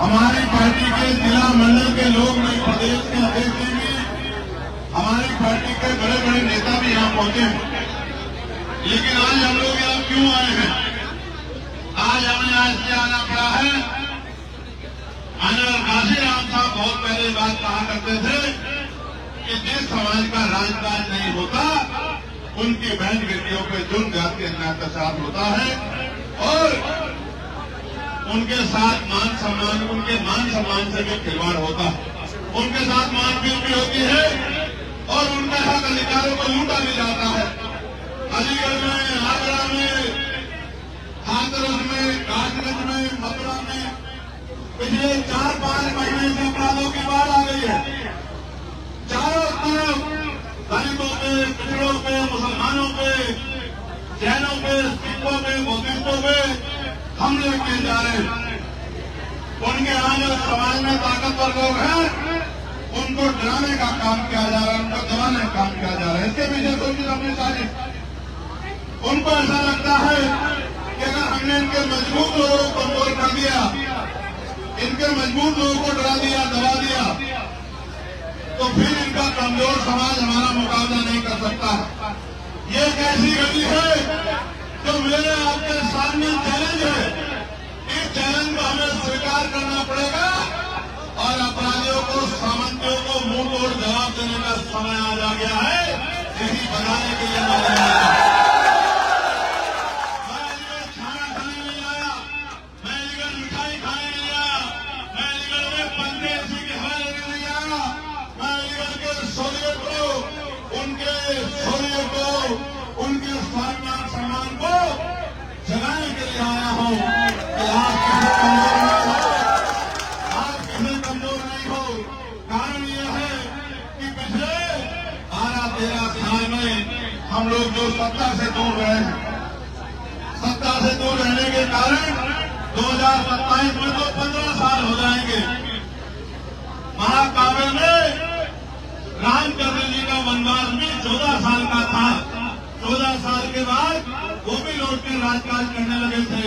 हमारी पार्टी के जिला मंडल के लोग नहीं, प्रदेश के अध्यक्ष भी, हमारी पार्टी के बड़े बड़े नेता भी यहाँ पहुंचे हैं। लेकिन आज हम लोग यहाँ क्यों आए हैं? आज हमें आज से आना पड़ा है। काशीराम साहब बहुत पहले बात कहा करते थे कि जिस समाज का राजकाज नहीं होता उनकी बहन बेटियों पे जुर्म जाति अन्याय अत्याचार होता है और उनके साथ मान सम्मान से भी खिलवाड़ होता है, उनके साथ मारपीट भी होती है और उनके हक अधिकारों को लूटा भी जाता है। अलीगढ़ में, आगरा में, हाथरस में, कासगंज में, मथुरा में पिछले 4-5 महीने से अपराधों की बाढ़ आ गई है। चारों तरफ दलितों पे, पिछड़ों पे, मुसलमानों पे, जैनों पे, सिखों पे, बौद्धिस्टों पे हमले किए जा रहे हैं। उनके यहाँ जो समाज में ताकतवर लोग हैं उनको डराने का काम किया जा रहा है, उनको दबाने का काम किया जा रहा है। इसके पीछे सोचिए अपनी साजिश। उनको ऐसा लगता है कि अगर हमने इनके मजबूत लोगों को कमजोर कर दिया, इनके मजबूत लोगों को डरा दिया, दबा दिया, तो फिर इनका कमजोर समाज हमारा मुकाबला नहीं कर सकता। ये एक ऐसी गति है जो मेरे आपके सामने चैलेंज है। इस चैलेंज को हमें स्वीकार करना पड़ेगा और अपराधियों को, सामंतियों को मुंह तोड़ जवाब देने का समय आ जा गया है। यही बताने के लिए मैं अलीगढ़ खाना खाने नहीं आया, मैं अलीगढ़ मिठाई खाने नहीं आया, मैं अलीगढ़ में पंजे ऐसी की हवा लेने नहीं आया, मैं अलीगढ़ के शौर्य को, उनके शौर्य को, उनके सम्मान को जगाने के लिए आया हूं कि आप किसी कमजोर नहीं हो। कारण यह है कि पिछले 12-13 साल में हम लोग जो सत्ता से दूर रहे हैं, सत्ता से दूर रहने के कारण 2027 में तो 15 साल हो जाएंगे। महाकाव्य में रामचंद्र जी का वनवास भी 14 साल का था। 14 साल के बाद वो भी लौट के राजकाज करने लगे थे।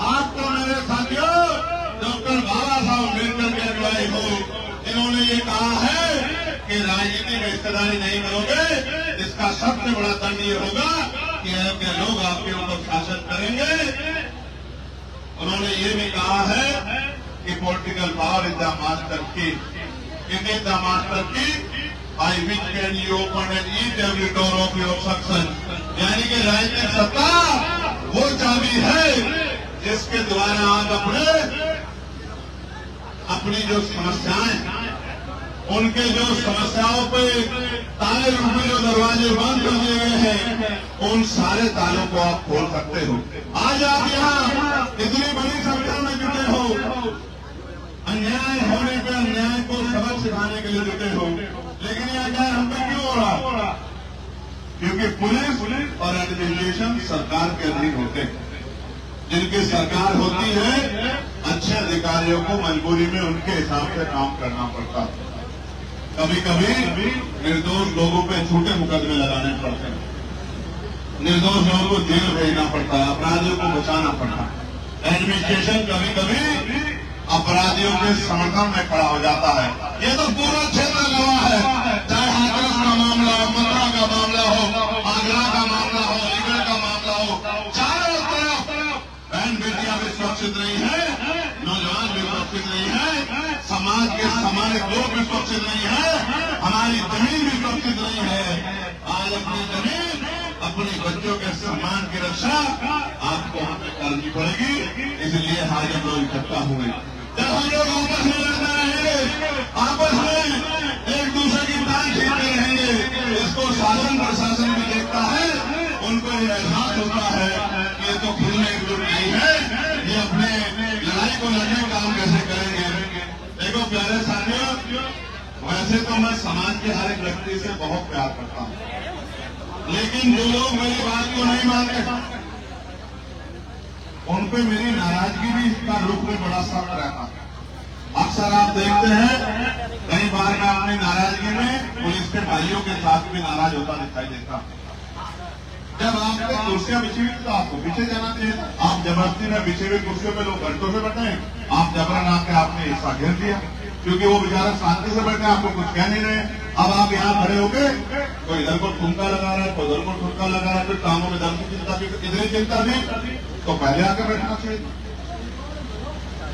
आप तो मेरे साथियों डॉक्टर बाबा साहब अम्बेडकर के अनुयायी हो, इन्होंने ये कहा है कि राजनीति में हिस्सेदारी नहीं करोगे, इसका सबसे बड़ा दंड ये होगा कि आपके लोग आपके ऊपर शासन करेंगे। उन्होंने ये भी कहा है कि political power is the master की, इट इज द मास्टर की by which can you open and each every door of your success। यानी कि राजनीतिक सत्ता वो चाबी है जिसके द्वारा आप अपनी जो समस्याएं, उनके जो समस्याओं पे ताले रूपी जो दरवाजे बंद कर दिए गए हैं, उन सारे तालों को आप खोल सकते हो। आज आप यहाँ इतनी बड़ी संख्या में जुटे हो, अन्याय होने पे अन्याय को सबक सिखाने के लिए जुटे हो, लेकिन ये अन्याय हम पे क्यों हो रहा? क्योंकि पुलिस और एडमिनिस्ट्रेशन सरकार के अधीन होते हैं। जिनकी सरकार होती है, अच्छे अधिकारियों को मजबूरी में उनके हिसाब से काम करना पड़ता है। कभी कभी निर्दोष लोगों पे झूठे मुकदमे लगाने पड़ते हैं, निर्दोष लोगों को जेल भेजना पड़ता है, अपराधियों को बचाना पड़ता है। एडमिनिस्ट्रेशन कभी कभी अपराधियों के समर्थन में खड़ा हो जाता है। ये तो पूरा क्षेत्र गवाह है, चाहे हाथरस का मामला हो, मथुरा का मामला हो, आगरा का मामला हो, अलीगढ़ का मामला हो, चारों तरफ बहन बेटियां भी सुरक्षित नहीं है, नौजवान भी सुरक्षित नहीं है, समाज के सामान्य लोग भी सुरक्षित नहीं है, हमारी जमीन भी सुरक्षित नहीं है। आज अपनी जमीन, अपने बच्चों के सम्मान की रक्षा आपको हमें करनी पड़ेगी। इसलिए आज हम लोग इकट्ठा हुए। जब हम लोग आपस में लड़ते रहेंगे, आपस में एक दूसरे की तान खींचते रहेंगे, इसको शासन प्रशासन भी देखता है, उनको ये एहसास होता है कि ये तो खुद में एकजुट नहीं है, ये अपने लड़ाई को लड़ने का काम कैसे करेंगे। देखो प्यारे साथियों, वैसे तो मैं समाज के हर एक व्यक्ति से बहुत प्यार करता हूँ, लेकिन जो लोग मेरी बात को नहीं मानते उन पे मेरी नाराजगी भी इसका रूप में बड़ा सख्त रहता है। अक्सर आप देखते हैं कई बार मैं अपनी नाराजगी में पुलिस के भाइयों के साथ भी नाराज होता दिखाई देता। जब आपने कुर्सियां बिछी हुई तो आपको पीछे जाना चाहिए। आप जबरदस्ती में बिछी हुई कुर्सियों पे लोग घंटों से बैठे हैं, आप जबरन आके आपने हिस्सा घेर दिया, क्योंकि वो बेचारा शांति से बैठे, आपको कुछ कह नहीं रहे। अब आप यहाँ खड़े होके कोई इधर को ठुमका लगा रहा है, कोई उधर को ठुमका लगा रहा है, फिर कामों में दम की चिंता भी, इतनी चिंता थी तो पहले आके बैठना चाहिए।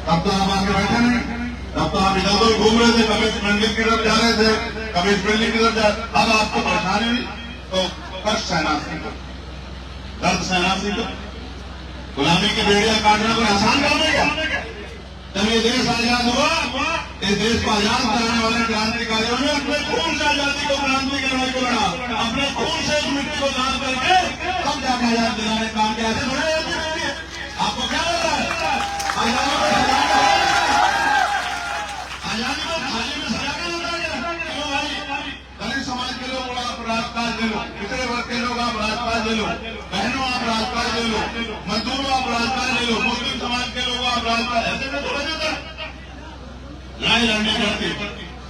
तब तो आप आके बैठे नहीं, तब तो आप इधर उधर घूम रहे थे, कभी इस मंदिर की तरफ जा रहे थे, कभी इस बिल्डिंग की तरफ जा रहे। अब आपको परेशानी हुई तो कष्ट सहना सीखो, दर्द सहना सीखो। गुलामी की बेड़ियां काटना कोई आसान काम है क्या? जब ये देश आजाद हुआ, इस देश को आजाद कराने वाले क्रांतिकारियों ने अपने खून से आजादी को, क्रांति की लड़ाई को लड़ा, अपने खून से इस मिट्टी को दान करके तब जाकर आजाद दिलाने काम किया। आपको क्या लग रहा है? आजादी को थाली में सजा के लगा गया? क्यों भाई? दलित समाज के लोग आप राजकाज ले लो, पिछड़े वर्ग के लोग आप राजकाज ले लो, बहनों आप राजकाज ले लो, मजदूरों आप राजकाज ले लो, मुस्लिम समाज के लोग आप राजकाज, ऐसे में थोड़ा जाता है। लड़ाई लड़नी पड़ती,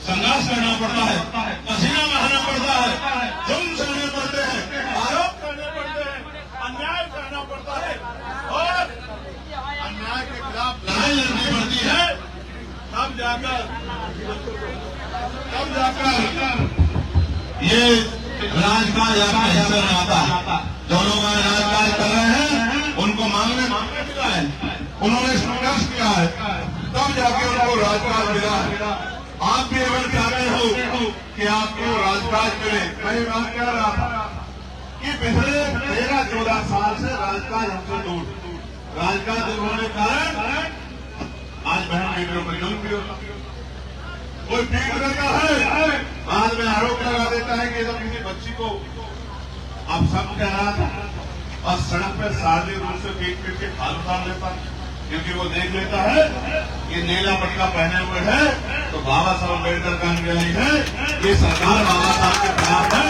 संघर्ष करना पड़ता है, पसीना बहाना पड़ता है, जुल्म सहने पड़ते हैं, आरोप करने पड़ते हैं, अन्याय करना पड़ता है और अन्याय के खिलाफ लड़ाई लड़नी पड़ती है। तब जाकर ये राजकाज आपके हिस्से में आता है। जो लोग राजकाज कर रहे हैं उनको मांगने मिला है, उन्होंने संघर्ष किया है, तब जाके उनको राजकाज मिला है। आप भी अगर चाहते हो कि आपको राजकाज मिले, मैं बात कह रहा था कि पिछले 13-14 साल से राजकाज हमसे दूर, राजकाज दूर होने के कारण आज बहन बेटियों पर जुल्म भी होता, कोई पीट करता है, बाद में आरोप लगा देता है कि जब किसी बच्ची को अब सब कह रहा था और सड़क पर शारीरिक रूप से पीट के खाल उतार लेता है, क्योंकि वो देख लेता है कि नीला पटका पहने हुए है तो बाबा साहब अम्बेडकर का अनुयायी है, ये सरकार बाबा साहब के खिलाफ है।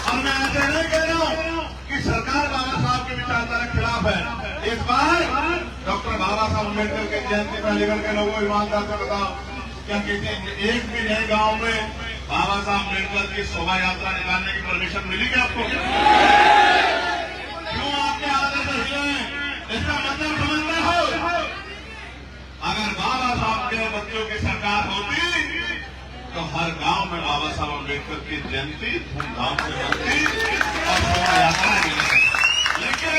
और मैं ऐसे नहीं कह रहा हूं कि सरकार बाबा साहब के विचारधारा के खिलाफ है। इस बार डॉक्टर बाबा साहब अम्बेडकर की जयंती पर लेकर के लोगों ईमानदार से बताओ, क्या किसी एक भी नए गांव में बाबा साहब अम्बेडकर की शोभा यात्रा निकालने की परमिशन मिली क्या आपको? क्यों आपके आदत हिले? इसका मतलब समझते हो, अगर बाबा साहब के बच्चों की सरकार होती तो हर गांव में बाबा साहब अम्बेडकर की जयंती धूमधाम से बनती और शोभा यात्रा निकलती। लेकिन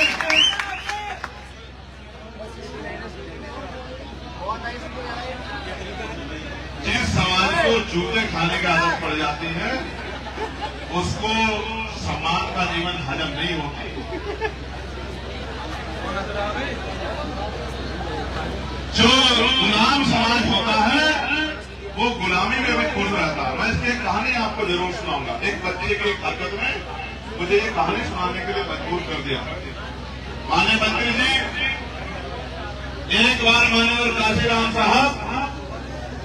जिस समाज को जूते खाने की आदत पड़ जाती है उसको सम्मान का जीवन हजम नहीं होती। जो गुलाम समाज होता है वो गुलामी में भी खुश रहता है। मैं इसकी एक कहानी आपको जरूर सुनाऊंगा। एक बच्चे की एक हरकत में मुझे ये कहानी सुनाने के लिए मजबूर कर दिया। माने मंत्री जी, एक बार माननीय काशीराम साहब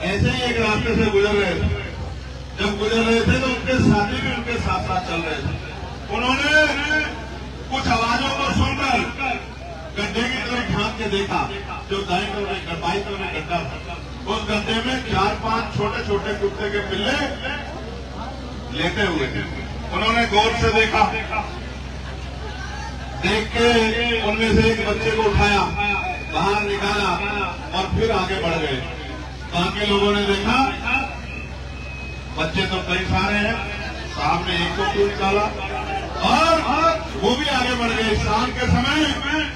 ऐसे ही एक रास्ते से गुजर रहे थे। जब गुजर रहे थे तो उनके साथी भी उनके साथ साथ चल रहे थे। उन्होंने कुछ आवाजों को सुनकर गड्ढे की तरफ झांक के देखा, जो दाएं तरफ बाईं तरफ में गड्ढा था। उस गड्ढे में 4-5 छोटे छोटे कुत्ते के पिल्ले लेटे हुए थे। उन्होंने गौर से देखा, देख के उनमें से एक बच्चे को उठाया, बाहर निकाला और फिर आगे बढ़ गए। बाकी लोगों ने देखा बच्चे तो कई सारे हैं, साहब ने एक को निकाला और वो भी आगे बढ़ गए। शाम के समय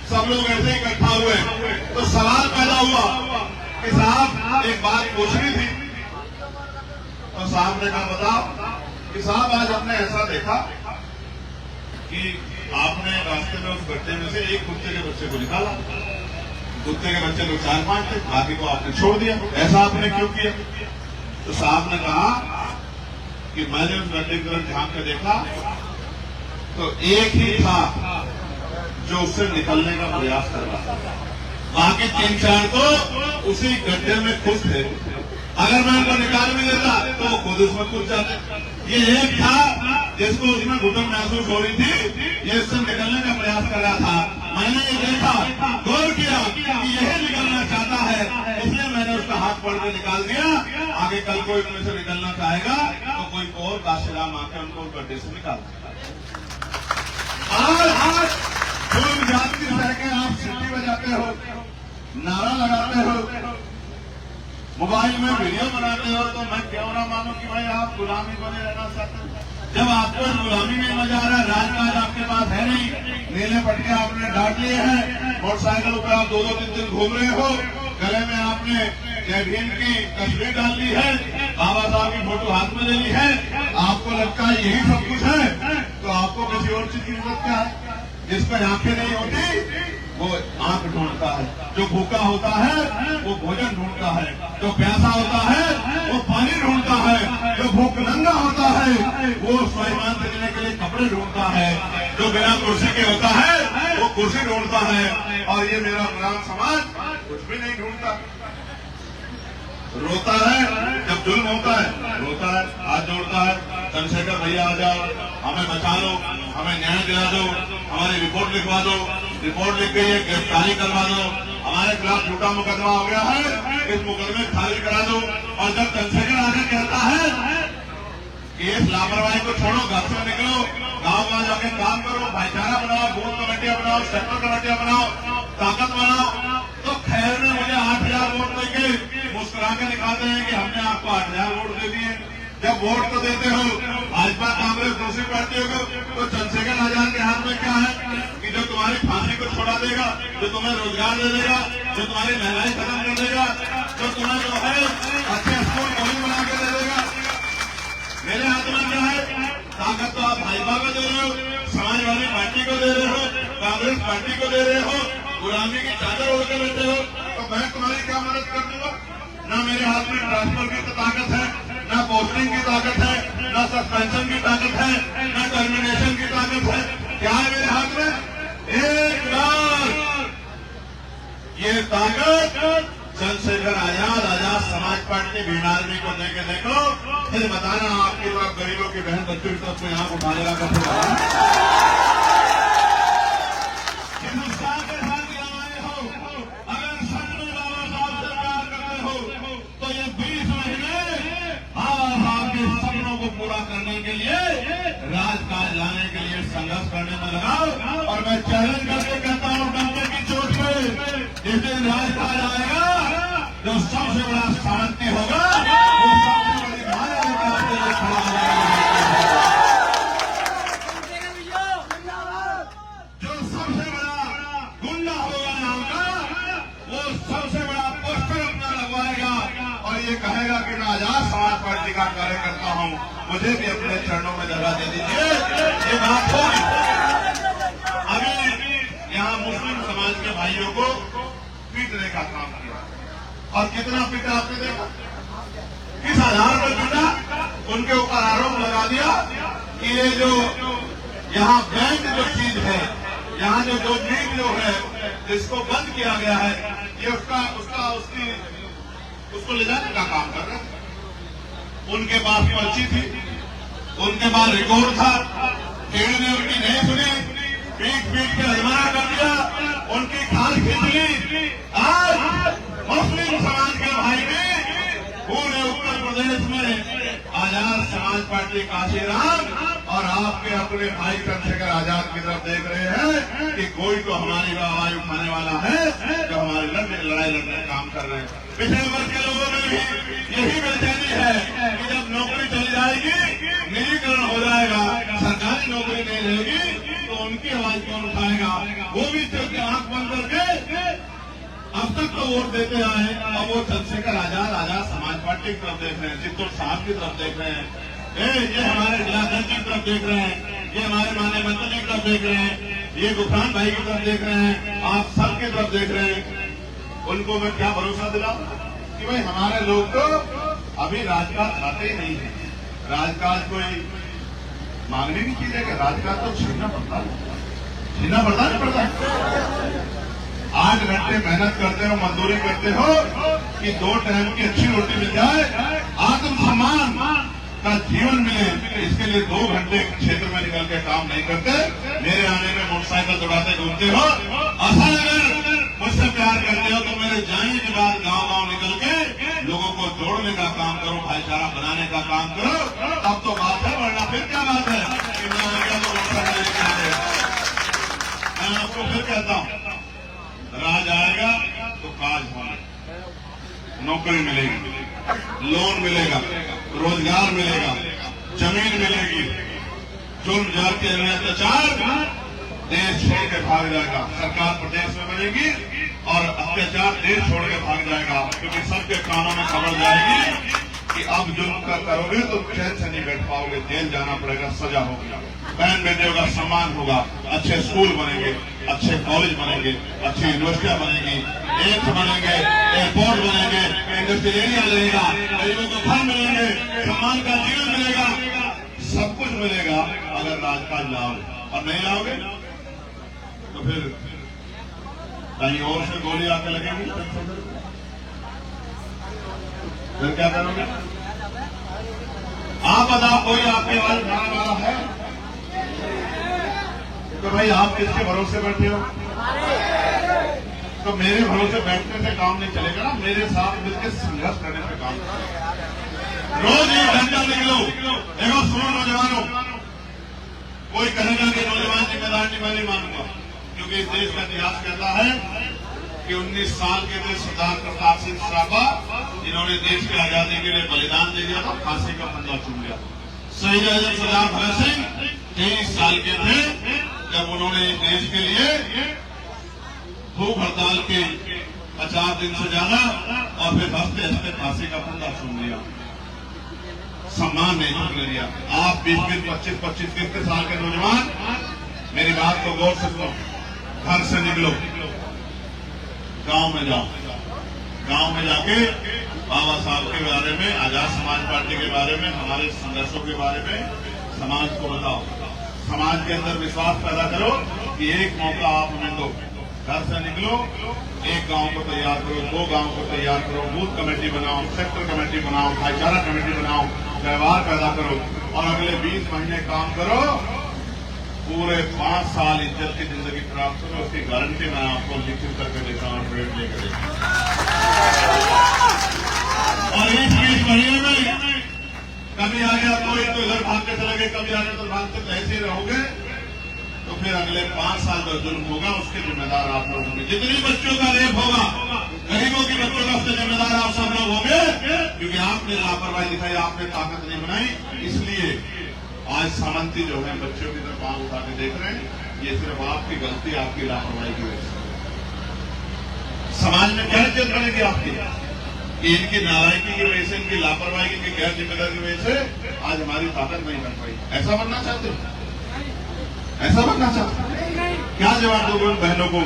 सब लोग ऐसे इकट्ठा हुए तो सवाल पैदा हुआ कि साहब एक बात पूछनी थी। तो साहब ने कहा बताओ कि साहब आज हमने ऐसा देखा कि आपने रास्ते में उस गड्ढे में से एक कुत्ते के बच्चे को निकाला। कुत्ते के बच्चे तो 4-5 थे, बाकी को आपने छोड़ दिया, ऐसा आपने क्यों किया? तो साहब ने कहा कि मैंने उस गड्ढे की तरफ झांक कर देखा तो एक ही था जो उससे निकलने का प्रयास कर रहा था, बाकी 3-4 तो उसी गड्ढे में खुश थे। अगर मैं उनको निकाल भी देता तो वो खुद उसमें कूद जाते। ये एक था जिसको उसमें घुटन महसूस हो रही थी, ये इससे निकलने का प्रयास कर रहा था। मैंने ये देखा, गौर किया कि यही निकलना चाहता है, इसलिए मैंने उसका हाथ पकड़ के निकाल दिया। आगे कल कोई उनमें से निकलना चाहेगा तो कोई और काशीराम आके उनको गड्ढे से निकाल देगा। की सह के आप सीटी बजाते हो, नारा लगाते हो, मोबाइल में वीडियो बनाते हो, तो मैं क्यों ना मानूं कि भाई आप गुलामी बने रहना चाहते हो। जब आपको गुलामी में मजा आ रहा है, राजकाज आपके पास है नहीं, नीले पटके आपने डांट लिए हैं, मोटरसाइकिल पर आप 2-2 दिन घूम रहे हो, गले में आपने जय भीम की तस्वीर डाल ली है, बाबा साहब की फोटो हाथ में ले ली है, आपको लगता है यही सब कुछ है, तो आपको किसी और चीज की जरूरत क्या है। जिस पर आंखें नहीं होती वो आंख ढूंढता है, जो भूखा होता है वो भोजन ढूंढता है, जो प्यासा होता है वो पानी ढूंढता है, जो भूख नंगा होता है वो स्वाभिमान देने के लिए कपड़े ढूंढता है, जो बिना कुर्सी के होता है वो कुर्सी ढूंढता है। और ये मेरा गुलाम समाज कुछ भी नहीं ढूंढता, रोता है जब जुल्म होता है, रोता है, हाथ जोड़ता है, चंद्रशेखर भैया आ जाओ, हमें बचा लो, हमें न्याय दिला दो, हमारी रिपोर्ट लिखवा दो, रिपोर्ट लिख गई है गिरफ्तारी करवा दो, हमारे खिलाफ झूठा मुकदमा हो गया है, इस मुकदमे खारिज करा दो। और जब चंद्रशेखर आगे कहता है कि इस लापरवाही को छोड़ो, घर से निकलो, गाँव गाँव जाके काम करो, भाईचारा बनाओ, बूथ कमेटियां बनाओ, सेक्टर कमेटियां बनाओ, ताकत बनाओ, तो खैर ने मुझे 8,000 वोट देके मुस्कुरा के दिखाते हैं कि हमने आपको 8,000 वोट दे दिए। जब वोट तो देते हो भाजपा कांग्रेस दूसरी पार्टियों को, तो चंद्रशेखर आजाद के हाथ में क्या है कि जो तुम्हारी फांसी को छोड़ा देगा, जो तुम्हें रोजगार दे देगा, जो तुम्हारी महंगाई खत्म कर देगा, जो तुम्हें जो है अच्छे स्कूल कॉलेज बना के दे देगा। मेरे हाथ में क्या है? ताकत तो आप भाजपा को दे रहे हो, समाजवादी पार्टी को दे रहे हो, कांग्रेस पार्टी को दे रहे हो, गुलामी की चादर ओढ़ के बैठे हो, तो मैं तुम्हारी क्या मदद कर दूंगा? ना मेरे हाथ में ट्रांसफर की तो ताकत है, ना पोस्टिंग की ताकत है, ना सस्पेंशन की ताकत है, ना टर्मिनेशन की ताकत है। क्या है मेरे हाथ में? एक बार ये ताकत चंद्रशेखर आजाद समाज पार्टी भीम आर्मी को देके देखो, फिर बताना आपकी तरफ गरीबों की बहन बच्चों की तरफ को यहाँ उठा लेगा कैसे। हिंदुस्तान के साथ लगाए हो, अगर सच में बाबा साहब से प्यार करते हो, तो ये 20 महीने बाबा साहब के सपनों को पूरा करने के लिए, राजकाज लाने के लिए संघर्ष करने में लगाओ। और मैं चैलेंज करके कहता हूँ, डंके की चोट पे जिस दिन राजकाज आएगा, जो सबसे बड़ा शांति होगा वो सबसे बड़ी माया लेकर आपके लिए खड़ा हो जाएगा। जो सबसे बड़ा गुंडा होगा नाम का, वो सबसे बड़ा पोस्टर अपना लगवाएगा और ये कहेगा कि मैं आजाद समाज पार्टी का कार्यकर्ता हूँ, मुझे भी अपने चरणों में जगह दे दीजिए। ये बात होगी। अभी यहाँ मुस्लिम समाज के भाइयों को पीटने का काम किया, और कितना पीटा आपने देखा, किस आधार पर पीटा? उनके ऊपर आरोप लगा दिया कि ये जो यहाँ बैंक जो चीज है, यहाँ जो नीट जो है जिसको बंद किया गया है, ये उसको ले जाने का काम कर रहे थे। उनके पास पर्ची थी, उनके पास रिकॉर्ड था, भीड़ ने उनकी नहीं सुनी, पीट के हजमाना कर दिया, उनकी खाल खींच ली। आज मुस्लिम समाज के भाई ने पूरे उत्तर प्रदेश में आजाद समाज पार्टी काशीराम और आपके अपने भाई चंद्रशेखर आजाद की तरफ देख रहे हैं कि कोई तो हमारी आवाज उठाने वाला है, जो हमारे लड़ाई लड़ने का काम कर रहे हैं। पिछले वर्ग के लोगों में भी यही बेचैनी है कि जब नौकरी चली जाएगी, निजीकरण हो जाएगा, सरकारी नौकरी नहीं रहेगी, तो उनकी आवाज कौन उठाएगा? वो भी सिर्फ आंख बंद करके अब तक तो वोट देते आए, अब वो चंद्रशेखर आजाद समाज पार्टी की तरफ देख रहे हैं, चित्तौड़ साहब की तरफ देख रहे हैं, ये हमारे जिलाध्यक्ष की तरफ देख रहे हैं, ये हमारे माननीय मंत्री की तरफ देख रहे हैं, ये गुफरान भाई की तरफ देख रहे हैं, आप सबकी तरफ देख रहे हैं। उनको मैं क्या भरोसा दिलाऊं कि भाई हमारे लोग तो अभी राजकाज खाते ही नहीं है, राजकाज कोई मांगने नहीं की जाएगा, राजकाज तो छीनना पड़ता नहीं पड़ता। 8 घंटे मेहनत करते हो, मजदूरी करते हो कि 2 टाइम की अच्छी रोटी मिल जाए, आत्मसम्मान का जीवन मिले, इसके लिए 2 घंटे क्षेत्र में निकल के काम नहीं करते। मेरे आने में मोटरसाइकिल दौड़ाते घूमते हो। असल अगर मुझसे प्यार करते हो तो मेरे जाने के बाद गांव निकल के लोगों को जोड़ने का काम करो, भाईचारा बनाने का काम करो, तब तो बात है, वरना फिर क्या बात है कि मैं आ गया तो मोटरसाइकिल लेके आ गया। मैं आपको आपको फिर कहता हूं, राज आएगा तो काज होना, नौकरी मिलेगी, लोन मिलेगा, रोजगार मिलेगा, जमीन मिलेगी। जुल्म जाति अत्याचार देश छोड़ के भाग जाएगा, सरकार प्रदेश में बनेगी और अत्याचार देश छोड़ के भाग जाएगा, क्योंकि सबके कानों में खबर जाएगी कि अब जुल्म करोगे तो चैन से नहीं बैठ पाओगे, जेल जाना पड़ेगा, सजा होगी, बहन बेटियों का सम्मान होगा, अच्छे स्कूल बनेंगे, अच्छे कॉलेज बनेंगे, अच्छी यूनिवर्सिटियां बनेंगी, एम्स बनेंगे, एयरपोर्ट बनेंगे, इंडस्ट्रियल एरिया लगेगा, गरीबों को घर मिलेंगे, सम्मान का जीवन मिलेगा, सब कुछ मिलेगा अगर राजकाज लाओगे। और नहीं लाओगे तो फिर कहीं और से गोली आके लगेगी, फिर क्या करोगे? आप बताओ, कोई आपके आवाज उठाने वाला है? तो भाई आप किसके भरोसे बैठे हो? तो मेरे भरोसे बैठने से काम नहीं चलेगा ना, मेरे साथ मिलकर संघर्ष करने से काम चलेगा। रोज एक घंटा निकलो। देखो सुनो नौजवानों, कोई कहेगा कि नौजवान जिम्मेदार नहीं, मैं नहीं मानूंगा, क्योंकि इस देश का इतिहास कहता है कि 19 साल के थे सरदार प्रताप सिंह सराभा, जिन्होंने देश की आजादी के लिए बलिदान दे दिया था, फांसी का फंदा चूम लिया। शहीद आजम सरदार भगत सिंह 23 साल के थे जब उन्होंने देश के लिए भूख हड़ताल के 50 दिन से ज्यादा और फिर हंसते हंसते फांसी का फंदा चूम लिया। सम्मान नहीं झुकने दिया। आप 20-20, 25-25, 30 साल के नौजवान मेरी बात को गौर से सुनो, घर से निकलो, गांव में जाओ, गांव में जाके बाबा साहब के बारे में, आजाद समाज पार्टी के बारे में, हमारे संघर्षों के बारे में समाज को बताओ। समाज के अंदर विश्वास पैदा करो कि एक मौका आप हमें दो। घर से निकलो, एक गांव को तैयार करो, 2 गांव को तैयार करो, बूथ कमेटी बनाओ, सेक्टर कमेटी बनाओ, भाईचारा कमेटी बनाओ, व्यवहार पैदा करो और अगले 20 महीने काम करो, पूरे 5 साल इज्जत की जिंदगी प्राप्त करो। उसकी गारंटी मैं आपको लिखित करके देता हूँ, ट्रेड लेकर। और इस 20 महीने में कभी आ गया कोई तो इधर भाग के चले गए, कभी आ गया तो भागते, ऐसे रहोगे तो फिर अगले 5 साल जो जुल्म होगा उसके जिम्मेदार आप लोग होंगे। जितनी बच्चों का रेप होगा, गरीबों की बच्चों का उसके जिम्मेदार आप सब लोग होंगे, क्योंकि आपने लापरवाही दिखाई, आपने ताकत नहीं बनाई। इसलिए आज सामंती जो है बच्चों की तरफ आंख उठा के देख रहे हैं, ये सिर्फ आपकी गलती, आपकी लापरवाही की वजह से। समाज में क्या इज्जत बनेगी आपकी? कि इनकी नालायकी की वजह से, इनकी लापरवाही की, इनकी गैर जिम्मेदारी की वजह से आज हमारी ताकत नहीं बन पाई। ऐसा बनना चाहते हो? ऐसा बनना चाहते? क्या जवाब दोगे उन बहनों को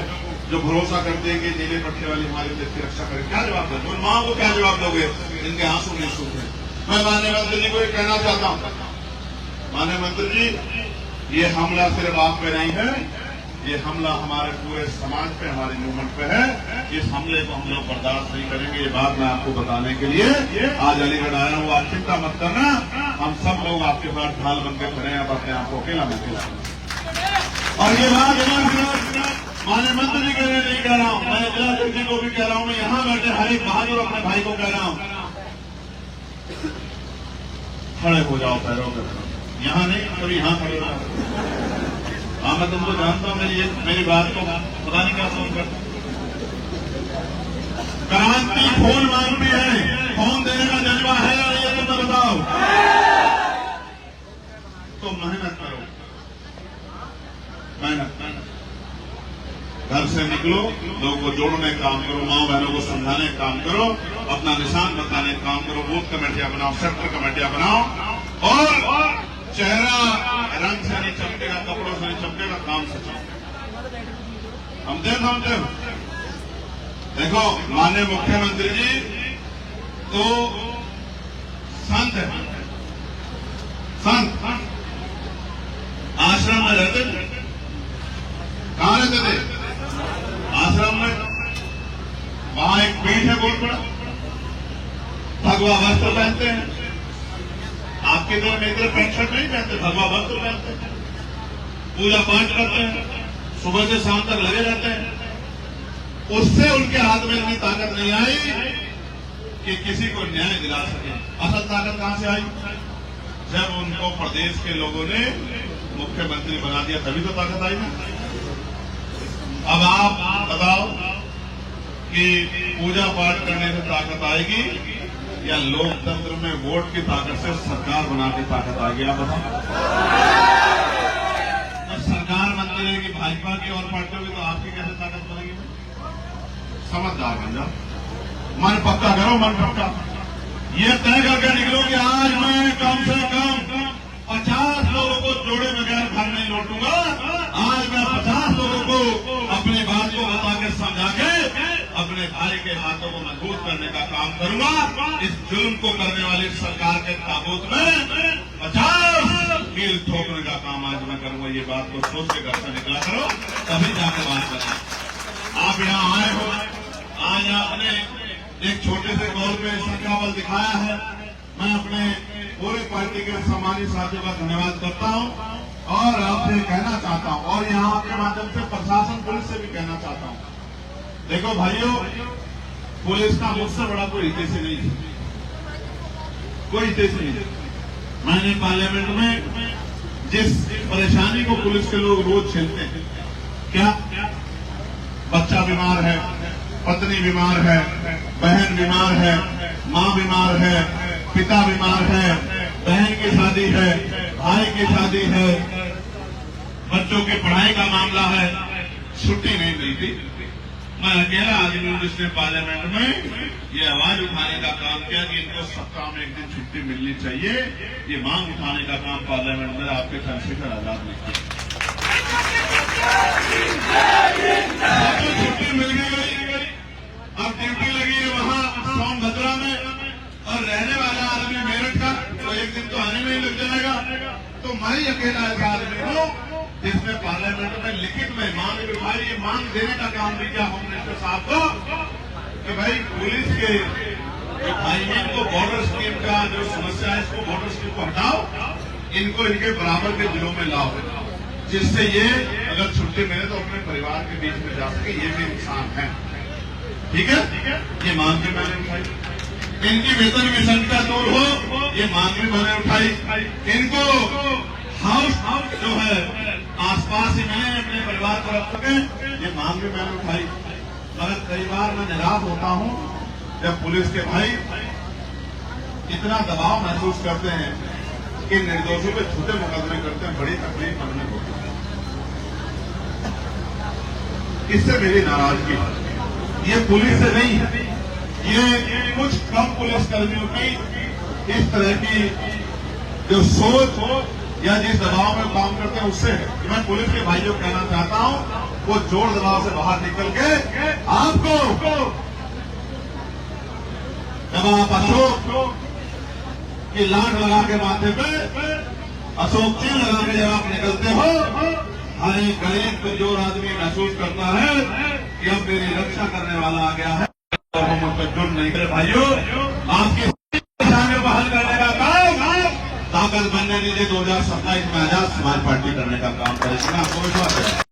जो भरोसा करते हैं कि नीले पट्टे वाली हमारे देश की रक्षा करें? क्या जवाब दोगे उन माओ को? क्या जवाब दोगे इनके आंसू नहीं सूख रहे? मैं माननीय मंत्री जी को ये कहना चाहता हूं, माननीय मंत्री जी, ये हमला सिर्फ आप पे नहीं है, ये हमला हमारे पूरे समाज पे, हमारे मूवमेंट पे है। इस हमले को हम लोग बर्दाश्त नहीं करेंगे। ये बात मैं आपको बताने के लिए आज अलीगढ़ आया हूँ। आप चिंता मत करना, हम सब लोग आपके साथ ढाल बनकर खड़े हैं। आप अपने आप को अकेला मत कीजिए। और ये बात माननीय मंत्री जी के लिए नहीं कह रहा हूँ, मैं जिलाध्यक्ष जी को भी कह रहा हूँ, मैं यहाँ बैठे हर एक बहादुर अपने भाई को कह रहा हूँ, खड़े हो जाओ पैरों पर। यहाँ नहीं, कभी यहाँ खड़े हो जाओ। हाँ, मैं तुमको जानता हूँ, मेरी बात को पता नहीं क्या समझ करता। क्रांति खून मांगती है, खून देने का जज्बा है या नहीं, ये तो बताओ। तो मेहनत करो, मेहनत। घर से निकलो, लोगों को जोड़ने का काम करो, माँ बहनों को समझाने का काम करो, अपना निशान बताने का काम करो, बूथ कमेटियां बनाओ, सेक्टर कमेटियां बनाओ, और चेहरा रंग से नहीं चमकेगा, कपड़ों से नहीं चमकेगा, काम से चमकेगा। समझते हो? देखो माननीय मुख्यमंत्री जी तो संत है, संत आश्रम में रहते थे। कहाँ रहते थे? आश्रम में। वहां एक पीठ है बहुत बड़ा, भगवा वस्त्र पहनते हैं। आपके तरह मेरी तरह पैंट शर्ट नहीं पहनते, भगवा वस्त्र पहनते हैं, पूजा पाठ करते हैं, सुबह से शाम तक लगे रहते हैं। उससे उनके हाथ में इतनी ताकत नहीं आई कि किसी को न्याय दिला सके। असल ताकत कहां से आई? जब उनको प्रदेश के लोगों ने मुख्यमंत्री बना दिया, तभी तो ताकत आई ना। अब आप बताओ कि पूजा पाठ करने से ताकत आएगी या लोकतंत्र में वोट की ताकत से सरकार बना के ताकत आएगी? आप बताओ। तो सरकार बनती रहेगी भाजपा की और पार्टियों की, तो आपकी कैसे ताकत बनेगी? समझदार बन जाओ, मन पक्का करो, मन पक्का। ये तय करके निकलो कि आज मैं कम से कम 50 लोगों को जोड़े बगैर घर नहीं लौटूंगा। आज मैं 50 लोगों को अपनी बात को बता के समझा के अपने भाई के हाथों को मजबूत करने का काम करूंगा। इस जुल्म को करने वाली सरकार के ताबूत में 50 मील ठोकने का काम आज मैं करूंगा। ये बात को सोच के घर से निकला करो, तभी जाके बात करें। आप यहाँ आए हो, आज आपने एक छोटे से कॉल पे संख्या बल दिखाया है। मैं अपने पूरे पार्टी के सम्मानित साथियों का धन्यवाद करता हूं और आपसे कहना चाहता हूं और यहां आपके माध्यम से प्रशासन पुलिस से भी कहना चाहता हूं, देखो भाइयों, पुलिस का मुझसे बड़ा कोई हितैषी नहीं है, कोई हितैषी नहीं है। मैंने पार्लियामेंट में जिस परेशानी को पुलिस के लोग रोज झेलते हैं, क्या बच्चा बीमार है, पत्नी बीमार है, बहन बीमार है, माँ बीमार है, पिता बीमार है, बहन की शादी है, भाई की शादी है, बच्चों की पढ़ाई का मामला है, छुट्टी नहीं मिलती। मैं अकेला आदमी हूं जिसने पार्लियामेंट में ये आवाज उठाने का काम किया कि इनको सप्ताह में एक दिन छुट्टी मिलनी चाहिए। ये मांग उठाने का काम पार्लियामेंट में आपके चंद्रशेखर आजाद ने किया। छुट्टी मिल गई, अब ड्यूटी लगी है वहां सोनभद्रा में और रहने वाला आदमी मेरठ का, तो एक दिन तो आने में ही लग जाएगा। तो मैं ही अकेला ऐसा आदमी हूं जिसने पार्लियामेंट में लिखित में मांग उठाई। ये मांग देने का काम भी किया होम मिनिस्टर साहब को कि भाई पुलिस के जो भाई हैं इनको बॉर्डर स्कीम का जो समस्या है, इसको बॉर्डर स्कीम को हटाओ, इनको इनके बराबर के जिलों में लाओ, जिससे ये अगर छुट्टी मिले तो अपने परिवार के बीच में जा सके। ये भी इंसान है, ठीक है। ये मांग भी मैंने उठाई। इनकी वेतन विसंगता दूर हो, ये मांग भी मैंने उठाई। इनको हाउस जो है आसपास ही मिले, अपने परिवार को रख सके, ये मांग भी मैंने उठाई। मगर कई बार मैं निराश होता हूं जब पुलिस के भाई इतना दबाव महसूस करते हैं कि निर्दोषों पे झूठे मुकदमे करते हैं। बड़ी तकलीफ हमने होती है, इससे मेरी नाराजगी है। ये पुलिस से नहीं है, ये कुछ कम पुलिस कर्मियों की इस तरह की जो सोच हो या जिस दबाव में काम करते हैं उससे है। मैं पुलिस के भाइयों को कहना चाहता हूं, वो जोर दबाव से बाहर निकल के आपको जब आप अशोक की लाठ लगा के माथे पे अशोक चिन्ह लगा के जब आप निकलते हो, हर एक गरीब कमजोर आदमी महसूस करता है कि अब मेरी रक्षा करने वाला आ गया है और हम उन पर जुड़ नहीं करे। भाइयों, आपकी परेशानियों को हल करने का काम ताकत बनने दीजिए। 2027 में आजाद समाज पार्टी करने का काम करेगी, आपको विश्वास है।